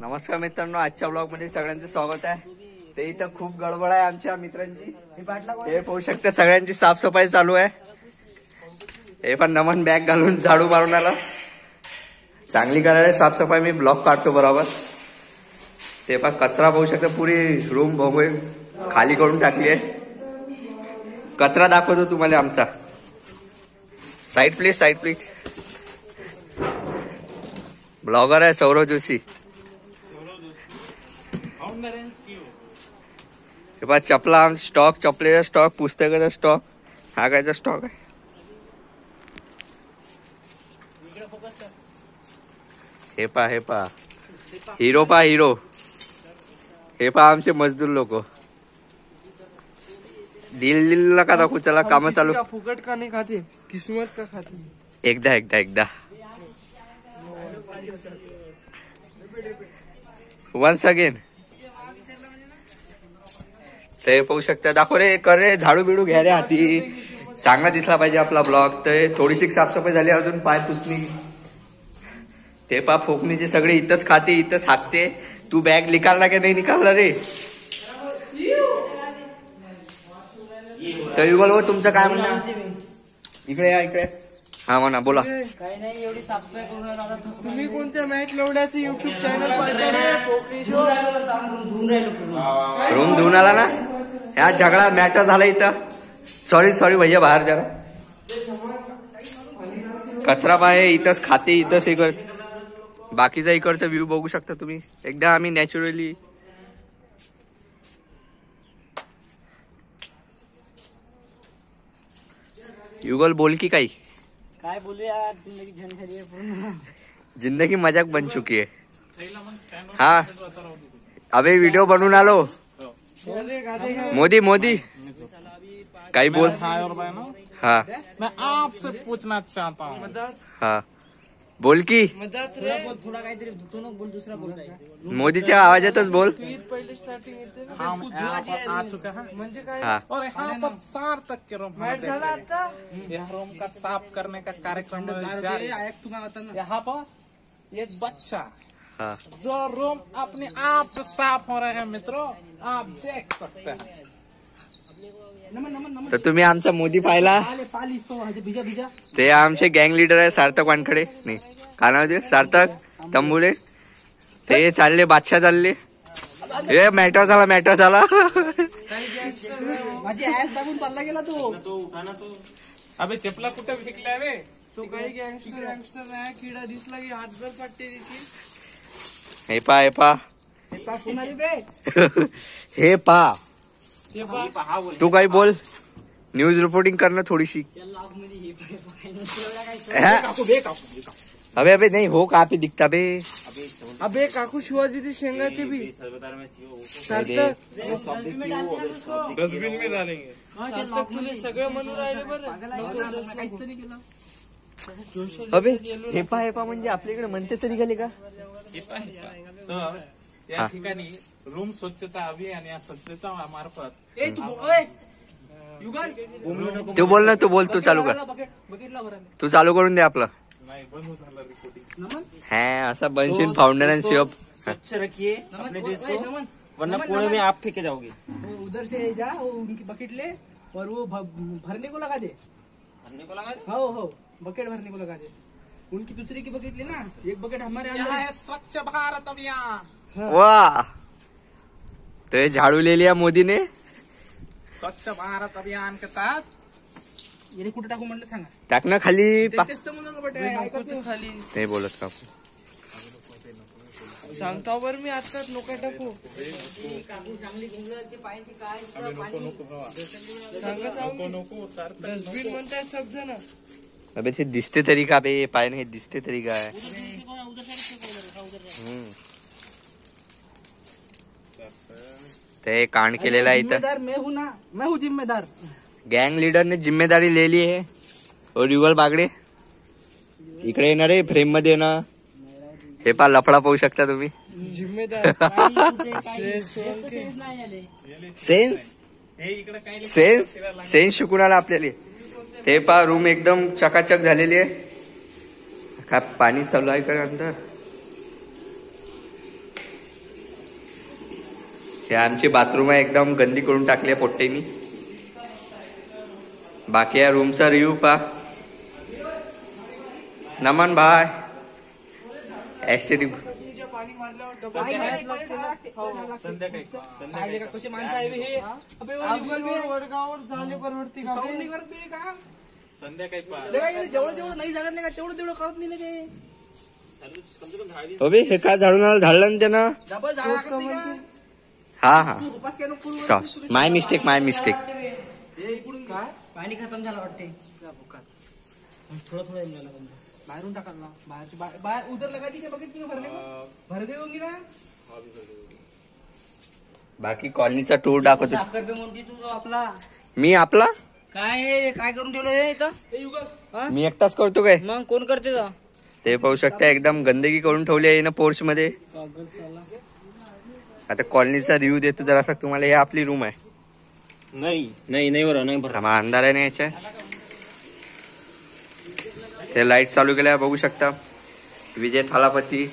नमस्कार मित्रांनो, आजच्या ब्लॉग मध्ये सगळ्यांचं स्वागत आहे। ते इथं खूप गडबड आहे आमच्या मित्रांची। हे पाहू शकता सगळ्यांची साफसफाई चालू आहे। हे पण नमन बॅग घालून झाडू मारून आला। चांगली करायला साफसफाई मी ब्लॉग काढतो बरोबर। ते पण कचरा पाहू शकता, पुरी रूम भोंगळे खाली करून टाकली आहे। कचरा दाखवतो तुम्हाला आमचा। Side please, side please. Blogger आहे सौरव जोशी। हे पहा चपला स्टॉक, चपलेचा स्टॉक, पुस्तकाचा स्टॉक, हा कायचा स्टॉक आहे। हे पहा हिरो पहा हिरो। हे पहा आमचे मजदूर लोक। दिल का दाखवू, चला काम चालू। फुकट का नहीं खाते, किस्मत का खाते। एकदा वन्स अगेन। ते पाहू शकता, दाखव रे, कर रे, झाडू बिडू घ्या रे हाती। चांगला दिसला पाहिजे आपला ब्लॉग। तर थोडीशी साफसफाई झाली, अजून पाय पुसणी। ते पा फोकणीचे सगळे इथंच खाते, इथंच हाकते। तू बॅग निकालला की नाही निकालला रे? तर युगल हो, तुमचं काय म्हणणं? इकडे या, इकडे। हा म्हणा, बोला। काही नाही, एवढी साफसफाई करून राहिला। तुम्ही कोणत्या मॅट लवड्याचे युट्यूब चॅनल पाहता रे? रूम धुवून आला ना? ह्या झगडा मॅटर झाला इथं। सॉरी भैया, बाहेर जरा। कचरा पाय इथंच खाते, इथंच हे कर। बाकीचा इकडचा व्ह्यू बघू शकता तुम्ही। एकदा आम्ही नॅचरली युगल बोल की काही। काय बोलू यार, जिंदगी झंड झाली आहे पूर्ण। जिंदगी मजाक बन चुकी है। हाँ अबे वीडियो बनवून आलो। मोदी काही बोल। हाँ मैं आपसे पूछना चाहता हूँ। हाँ बोल की। थोडा काहीतरी बोल, दुसरा बोलताय। मोदीच्या आवाजातच बोल। पहिले स्टार्टिंग येते ना, हम यहाँ पर आ चुके हैं म्हणजे काय? हाँ और यहाँ पर सार्थक के रूम मॅट झाला आता। यह रूम का साफ करने का कार्यक्रम जारी है। यहाँ पर एक बच्चा हाँ जो रूम अपने आप से साफ हो रहे हैं मित्रों, आप देख सकते हैं। तर तुम्ही आमचा मोदी पाहिला? ते आमचे गँग लीडर आहे सार्थक वानखडे। नाही काय नाव ते? सार्थक तंबुले। ते चालले, बादशाह चालले। हे मॅटर झाला माझी ऍस दाबून चालला गेला तो। अबे चपला कुठे फेकल्या रे? तो काही गँगस्टर नाही, किडा दिसला की हातभर पट्टे त्याची। हे पा कोणाली बे? हे पा तू काही बोल। न्यूज रिपोर्टिंग करणं थोडीशी। अबे नहीं हो, कहाँ पे दिखता बे? अबे काकू शिवाजी ती शेंगाचे भी सार्थक डस्टबिन में डालेंगे। सार्थक तुले सगळं म्हणून राहिले बरं। अबे हेपा म्हणजे आपल्याकडे म्हणते तरी गेले का? तर या ठिकाणी रूम स्वच्छता अभियान या स्वच्छता मार्फत तू बोल ना, तू बोल, तू चालू कर। तू चालू करून दे आपलं। नाही बंद झालं रिपोर्टिंग। हाँ ऐसा बनशील फाउंडर एंड शिव। स्वच्छ रखिए अपने देश को, वरना कुएं में आप फेंके जाओगे। उधर से जा, वो उनकी बकेट ले और वो भरने को लगा दे। हो बकेट भरने को लगा दे। उनकी दूसरी की बकेट लेना, एक बकेट हमारे अंदर यह है स्वच्छ भारत अभियान। वाह, तो ये झाड़ू ले लिया मोदी ने। स्वच्छ भारत अभियान के तहत ये कुठे टाकू म्हटलं सांगा। टाकना खाली। खाली नाही बोलत का? सांगता बरं मी आता नका टाकू। डस्टबिन म्हणताय सब जण। अबे ते दिसते तरी का बे? पाय नाही दिसते तरी काय? ते कांड केलेला आहे इथं। मैं हूँ जिम्मेदार। गँग लीडर ने जिम्मेदारी ले ली है। और युगल बागडे इकडे येणार आहे फ्रेम मध्ये ना। हे पा लफडा पाहू शकता तुम्ही। जिम्मेदार सेन्स शिकून आला आपल्याला। ते पा रूम एकदम चकाचक झालेली आहे। काय पाणी चालू आहे का अंदर? हे आमची बाथरूम आहे, एकदम गंदी करून टाकली आहे पोट्टेनी. बाकी या रूमचा रिव्ह्यू पा. नमन भाई एस्टेटिक पाणी मारल्यावर पाहिले का कसे माणसं आहे बे हे? अबे वडगावर झाले परवडते का काहून बे? नाही करत बे काम? संध्याकाळी जेवढं नाही जागत नाही का तेवढं करत नाही ना ते. अबे हे काय झाडून झाडलं ना त्यानं. डबल झाड लागत नाही का? हा हा तू उपास काय नको करू. सॉस माय मिस्टेक हे इकडून काय पाणी खतम झालं वाटते. थोडं थोडं येऊन राहिलं पण. बाहेरून टाकाल ना बाहेर उधर लगा दी बकेट की भरने को भर गई होंगी ना. बाकी कॉलनीचा टूर दाखवतो. साफ कर बे मोठी तू आपला. मी आपला काय करून ठेवलं हे इथं? हे युगल हा? मी एकटाच करतो काय. मग कोण करते का? ते पाहू शकता एकदम गंदगी करून ठेवली आहे ना पोर्च मध्ये. पागल साला. आता कॉलनीचा रिव्ह्यू देतो जरासा तुम्हाला. हे आपली रूम आहे. नाही बरं नाही बरं. हा अंधार आहे ना याच्या. ते लाईट चालू केल्या बघू शकता. विजय थालापती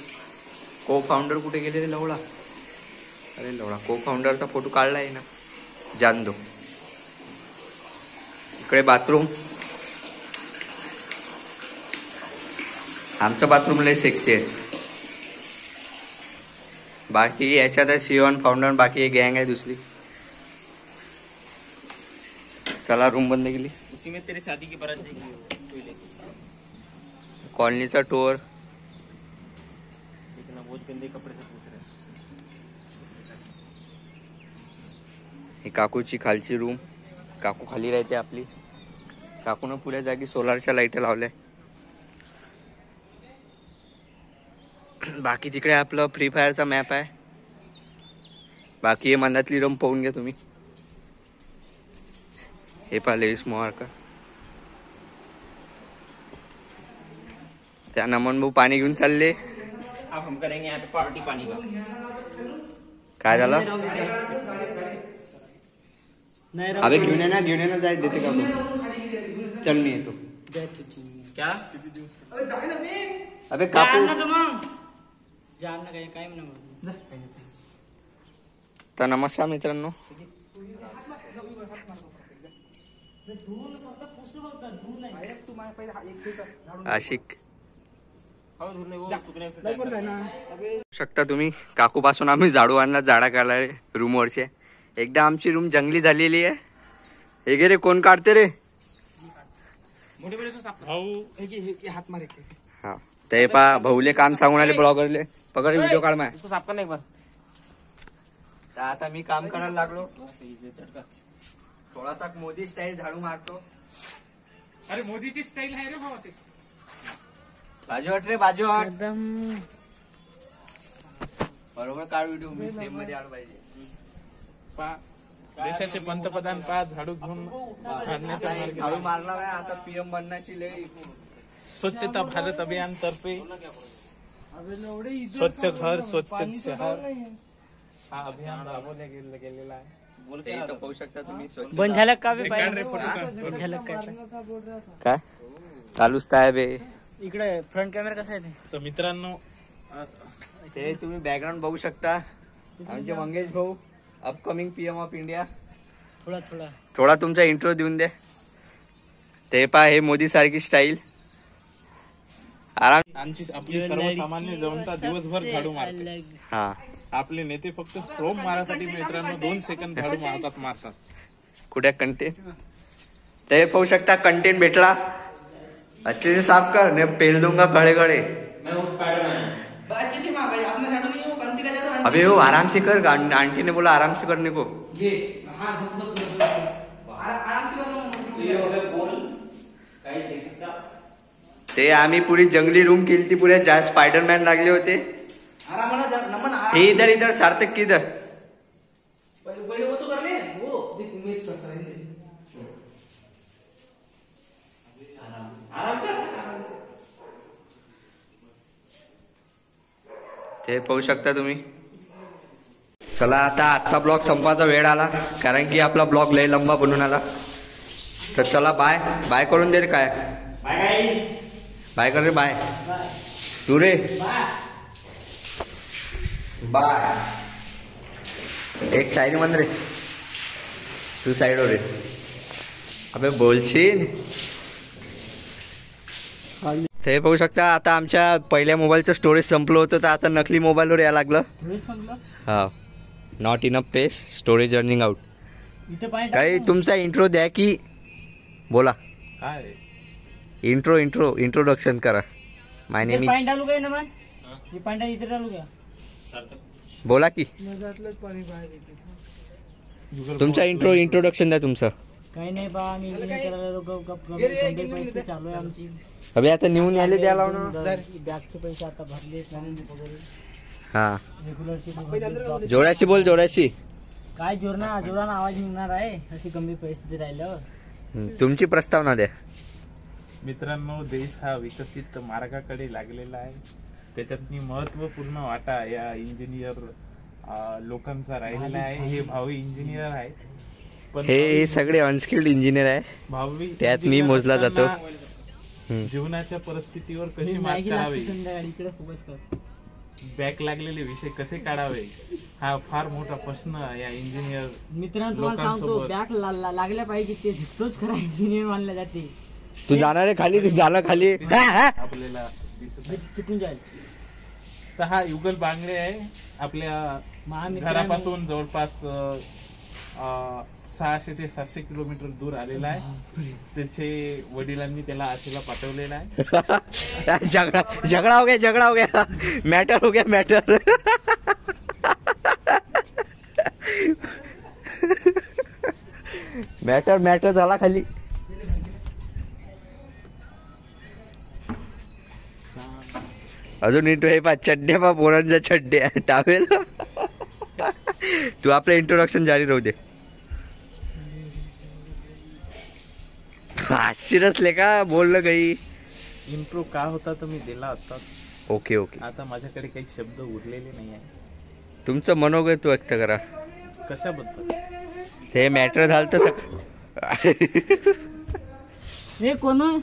को फाउंडर कुठे गेले लवळा. अरे लवळा को फाउंडरचा फोटो काढलाय ना जान दो. इकडे बाथरूम. आमचं बाथरूम लय सेक्सी आहे. बाकी याच्यात आहे सीवन फाउंडर. बाकी एक गँग आहे दुसरी. चला रूम बंद केली. उसी में तेरी शादी की बारात जाएगी. कॉलनीचा टूर. बहुत गंदे कपड़े से पूछ रहे. ही काकूची खालची रूम. काकू खाली राहते आपली. काकून पुऱ्या जागी सोलारच्या लाईट लावल्या. बाकी तिकडे आपलं फ्री फायरचा मॅप आहे. बाकी हे मनातली रूम पाहून घ्या तुम्ही. हे पाहिले स्मॉल का. त्या नमन भाऊ पाणी घेऊन चालले. अब हम करेंगे यहाँ पे पार्टी पानी का. काय झालं. नाही अबे घेऊन ये ना जाय देते का. चल मी येतो. क्या अबे काकू तर मग जाण ना काय म्हणा. तर नमस्कार मित्रांनो. आशिक शकता तुम्ही. काकू पासून आम्ही झाडू आणला. झाडा काढला रूम वरचे. एकदा आमची रूम जंगली झालेली आहे. हे गे रे कोण काढते रे. हात मारे हा ते पा भाऊले काम सांगून आले ब्लॉगरले. पकड व्हिडिओ काढ माय. इसको साफ करना एक बार. तर आता मी काम करायला लागलो. थोडासा मोदी स्टाईल झाडू मारतो. अरे मोदीची स्टाईल आहे रे भाऊ ते. बाजू हट रे बाजू हट. एकदम बरोबर काढ व्हिडिओ. मी स्टेम मध्ये आलो पाहिजे. देशाचे पंतप्रधान झाडू घेऊन आता एक झाडू मारला आहे. आता पीएम बनण्याची लय. स्वच्छता भारत अभियान तर्फे स्वच्छ घर स्वच्छ शहर हा अभियान राबवल्या गेलेला आहे. ते इथं पाहू शकता तुम्ही. बंद झालं का बे पाहिजे. बंद झालं काय चालूच आहे बे. इकडे फ्रंट कॅमेरा कसा आहे ते. तर मित्रांनो ते तुम्ही बॅकग्राऊंड बघू शकता. आमचे मंगेश भाऊ अपकमिंग पीएम ऑफ इंडिया. थोडा तुमचा इंट्रो देऊन द्या. ते पा हे मोदी सारखी स्टाईल. आराम. आपली सर्वसामान्य जनता दिवसभर झाडू मारते. हा आपले नेते फक्त स्ट्रोक मारासाठी मित्रांनो 2 सेकंद झाडू मारतात. कुठे कंटेंट. ते पाहू शकता कंटेंट भेटला. अच्छे से साफ कर ने पेल दूंगा खड़े खड़े. अच्छे से मार भाई. अपना झाड़ू नहीं हो कंटी का झाड़ू. अबे वो आराम से कर. आंटी ने बोला आराम से करने को. ये हाँ सब आराम से करो. ते आम्ही पुरी जंगली रूम केली ती. पुऱ्या स्पायडरमॅन लागले होते. आराम नमन हे इधर सार्थक किधर. पहिले वो तो कर ले. वो देख मिस कर रहे हैं. आराम से. ते पाहू शकता तुम्ही. चला आता आजचा ब्लॉग संपवायचा वेळ आला. कारण की आपला ब्लॉग लय लंबा बनून आला. तर चला बाय बाय करून दे रे. काय बाय कर रे. बाय तू रे. बाय. एक शायरी म्हण रे, तू साईड रे. अबे बोलशील. ते पाहू शकता आता आमच्या पहिल्या मोबाईलचं स्टोरेज संपलं होतं, तर आता नकली मोबाईलवर यायला लागलं. हा, not enough space, storage running out. काही तुमचा इंट्रो द्या की बोला. काय इंट्रोडक्शन करा. My name is. बोला की नद्यातलंच पाणी बाहेर येते. तुमचा इंट्रोडक्शन द्या तुमचं. काही नाही बा, आम्ही इंजिनिअरिंग करायला पैसे चालू आहे आमची. अबे आता नेऊन यायला द्या लावून. बॅगचे पैसे आता भरले वगैरे. हा, रेग्युलरची जोराशी बोल, जोराशी. काय जोराना आवाज निघणार आहे अशी गंभीर परिस्थिती राहिल्यावर. तुमची प्रस्तावना द्या. मित्रांनो, देश हा विकसित मार्गाकडे लागलेला आहे. त्याच्यातनी महत्वपूर्ण वाटा या इंजिनियर लोकांचा राहिलेला आहे. हे भावी इंजिनियर आहे, पण हे सगळे अनस्किल्ड इंजिनियर आहे. भावी त्यात मी मोजला जातो. जीवनाच्या परिस्थितीवर कशी मात करावी, इकडे फोकस कर. बॅक लागलेले विषय कसे काढावे, हा फार मोठा प्रश्न या इंजिनियर मित्रांनो तुम्हाला सांगतो, बॅक लागल्या पाहिजे ते तोच खरा इंजिनियर मानला जाते. तू जाणार आहे खाली, तू झाला खाली. आपल्याला दिसत आहे. चुकून जाईल. तर हा युगल बांगडे आहे, आपल्या घरापासून जवळपास 600 ते 700 किलोमीटर दूर आलेला आहे. त्याचे वडिलांनी त्याला आशेला पाठवलेला आहे. झगडा हो गया, मॅटर हो गया, मॅटर. मॅटर झाला खाली. अजून इंट्रो हे पा चड्ड्या पा पोरांचा चड्ड्या टावेल. तू आपलं इंट्रोडक्शन जारी राहू दे. शिरसले का बोललं काही. इंट्रो का होता तर मी दिला होता. ओके. आता माझ्याकडे काही शब्द उरलेले नाही आहे. तुमचं मनोगत व्यक्त करा. कशाबद्दल? हे मॅटर झालं तर हे कोण आहे?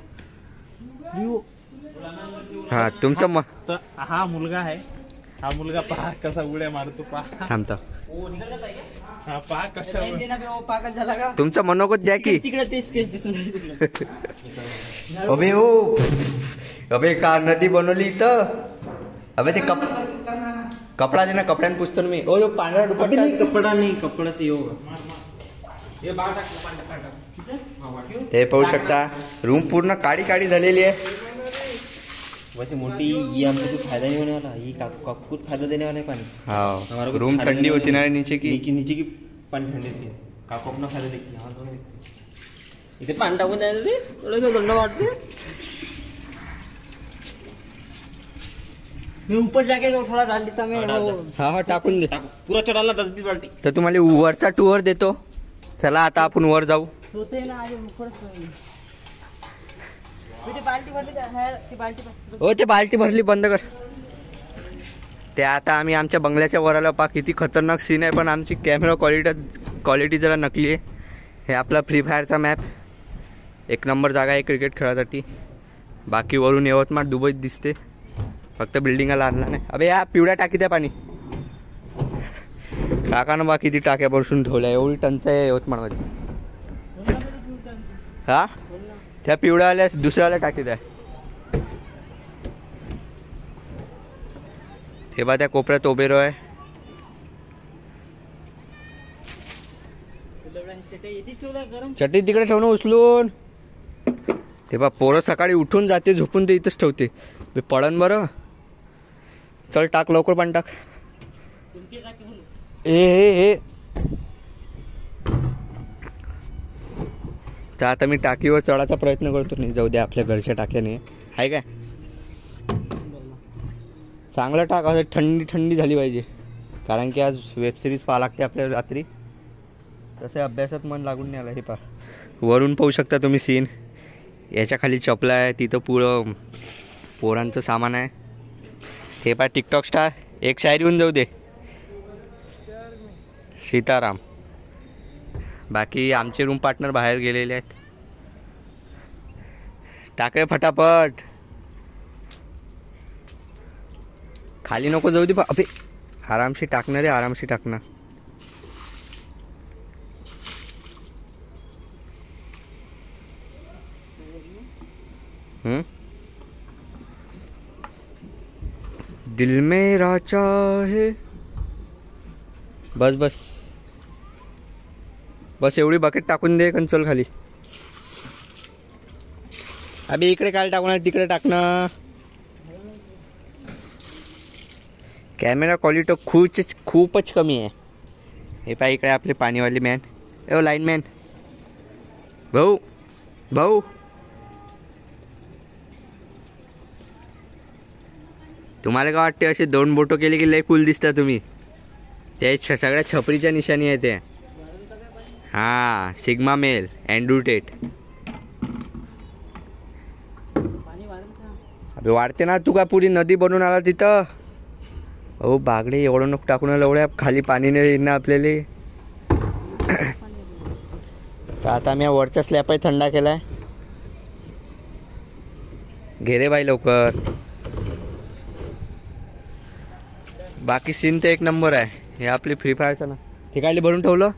हा तुमचं तर हा मुलगा आहे. हा मुलगा पहा कसा उड्या मारतो, पहा. थांबता. हा पहा कशा. झाला का तुमचं मनोगत द्या की. तिकडे ते स्पेस दिसून अबे हो, अबे का नदी बनवली इथं. अबे ते कपडा दे ना, कपड्यान पुसतो मी. ओ पांढरा दुपट्टा. कपडा नाही, कपडा से होगा. ते पाहू शकता, रूम पूर्ण काळी काळी झालेली आहे. वैसे मोटी ये हमको कुछ फायदा नहीं होने वाला. ये कुछ फायदा देने वाला है पानी. हाँ, रूम ठंडी होती ना नीचे की. नीचे की पानी ठंडी होती है. काकू अपना फायदा देखते हैं. हाँ दोनों इथे पाणी टाकून द्यायला ते थोडं थंड वाटते. मी ऊपर जाके थोडा डाल देता मैं. हा टाकून दे. पुरा चढाला 10-20 बाल्टी. तर तुम्हाला वरचा टूर देतो. चला आता आपण वर जाऊ. सोते ना आज मुखडच बाल्टी भरली ती बाल्टी. हो ते बाल्टी भरली, बंद कर. ते आता आम्ही आमच्या बंगल्याच्या वर आलो. पा किती खतरनाक सीन आहे, पण आमची कॅमेरा क्वालिटी जरा नकली आहे. हे आपला फ्री फायरचा मॅप. एक नंबर जागा आहे क्रिकेट खेळासाठी. बाकी वरून यवतमाळ दुबईत दिसते, फक्त बिल्डिंगाला आणला नाही. अबे या पिवळ्या टाकीत आहे पाणी. काकानं बा किती टाक्या बसून ठेवल्या. एवढी टंचाई आहे यवतमाळमध्ये. हा, त्या पिवळ्यावाल्या दुसऱ्याला टाकीत आहे. ते बा त्या कोपऱ्यात उभे आहे. चटई तिकडे ठेवणं उचलून. ते बा पोरं सकाळी उठून जाते, झोपून ते इथंच ठेवते. पडन बरं. चल टाक लवकर, पाणी टाक. ए तर आता मी टाकीवर चढायचा प्रयत्न करतो. नाही जाऊ द्या, आपल्या घरच्या टाक्याने आहे काय. चांगलं टाक, असं थंडी झाली पाहिजे, कारण की आज वेबसिरीज पाहा लागते आपल्याला रात्री. तसे अभ्यासात मन लागून नाही आलं. हे पहा वरून पाहू शकता तुम्ही सीन. याच्या खाली चपला आहे, तिथं पुरं पोरांचं सामान आहे. ते पहा टिकटॉक स्टार. एक शायरी होऊन जाऊ दे. सीताराम. बाकी आमचे रूम पार्टनर बाहेर गेलेले आहेत. टाकळे फटाफट. खाली नको जाऊ दे. अबे आरामशी टाकणार आहे, आरामशी टाकणार. दिल मेरा चाहे. बस बस बस एवढी बकेट टाकून दे कंचोल खाली. अबे इकडे काय टाकणार, तिकडे टाकणं. कॅमेरा क्वालिटी खूपच कमी आहे. हे पाय इकडे आपले पाणीवाले मॅन. ओ लाईन मॅन भाऊ भाऊ, तुम्हाला काय वाटते असे 2 बोटो केले की लय कूल दिसता तुम्ही. ते सगळ्या छपरीच्या निशाणी आहे ते. हां सिग्मा मेल अँड्रू टेट. अबे वाढते ना, तू का पुरी नदी बनवून आला तिथं. अहो बागडे एवढं नको टाकून एवढ्या खाली पाणी नाही येईन ना आपल्याला. तर आता मी वरचा स्लॅपही थंडा केलाय. घे रे बाई लवकर. बाकी सीन तर एक नंबर आहे. हे आपली फ्री फायरचं ना ठिकाणी भरून ठेवलं.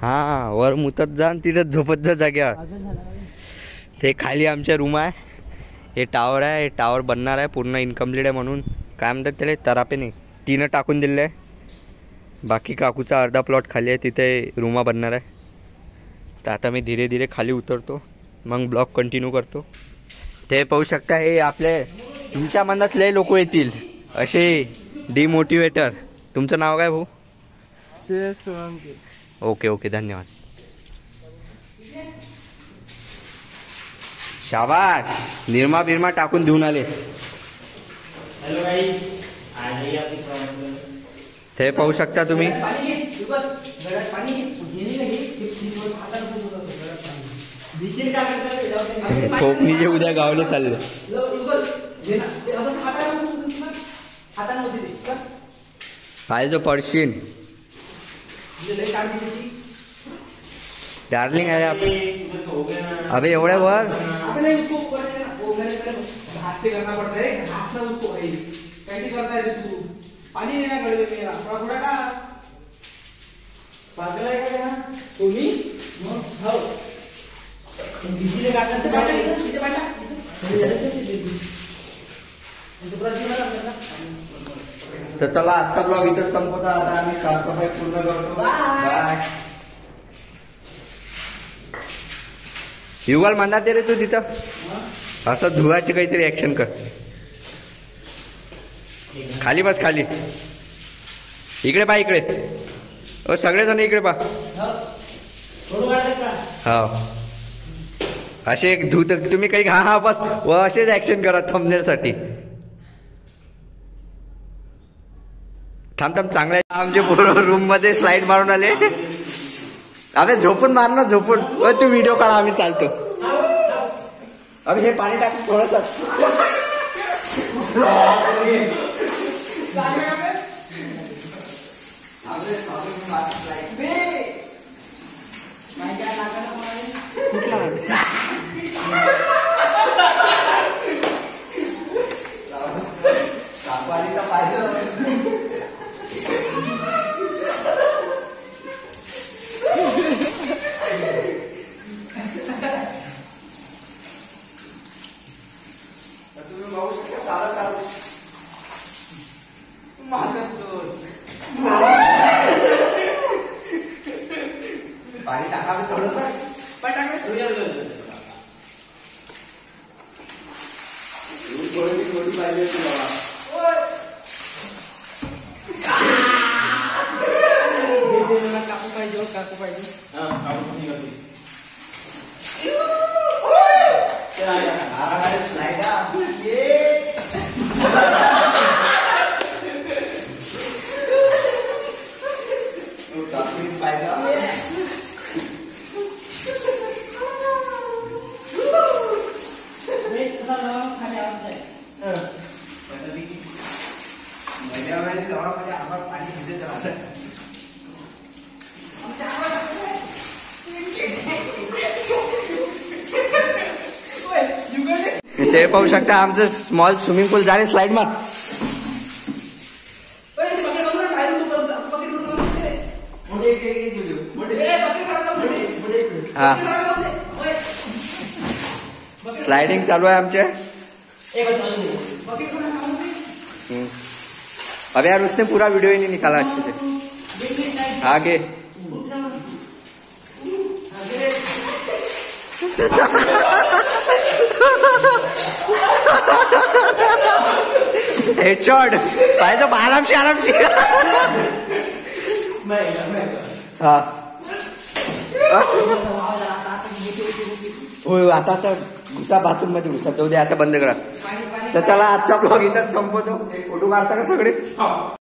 हां वर मुतत जा आणि तिथं झोपत जा जाग्यावर. ते खाली आमच्या रूम आहे. हे टावर आहे. हे टावर बनणार आहे पूर्ण इनकम्प्लीट आहे म्हणून काय म्हणतात त्याला तरापे नाही टीनं टाकून दिलं आहे. बाकी काकूचा अर्धा प्लॉट खाली आहे तिथे रूमा बनणार आहे. तर आता मी धीरे धीरे खाली उतरतो मग ब्लॉग कंटिन्यू करतो. ते पाहू शकता हे आपले तुमच्या मनात लय लोक येतील असे डिमोटिवेटर. तुमचं नाव काय भाऊ? श्रेयस सोळंके. ओके ओके धन्यवाद. शाबाश. निरमा बिरमा टाकून देऊन आले. हेलो गाइस, आज आपकी ते पाहू शकता तुम्ही. कोकणी उद्या गावले चालले. काय जो पडशीन डार्लिंग आहे आप. अबे एवढ्या वर तर चला आजचा ब्लॉग इथं संपवता. आता आम्ही साफसफाई पूर्ण करतो. बाय. युगल म्हणतात ते रे तू तिथं असं धुवाची काहीतरी ऍक्शन कर. खाली बस खाली. इकडे पा इकडे. ओ सगळेजण इकडे पा. हो असे धुत तुम्ही काही. हा हा बस व असेच ऍक्शन करा थंबनेलसाठी. थांब थांब चांगले. आमचे पोरं रूम मध्ये स्लाइड मारून आले. अबे झोपून मार ना झोपून. तू व्हिडिओ काढा आम्ही चालतो. अबे हे पाणी टाकून थोडस. पाणी टाकावे थोडस. काकू पाहिजे काकू पाहिजे. ते पाहू शकता आमचं स्मॉल स्विमिंग पूल. झाले स्लाइड मार. स्लाइडिंग चालू आहे आमचे. अबे यार उसने पूरा वीडियो ही नहीं निकाला अच्छे से. आगे हेडशॉट पाहिजे आरामशी आरामशी. हा होय आता घुसा बाथरूम मध्ये घुसा. जाऊ दे आता बंद करा. तर चला आजचा ब्लॉग इथंच संपवतो. फोटो काढता का सगळे.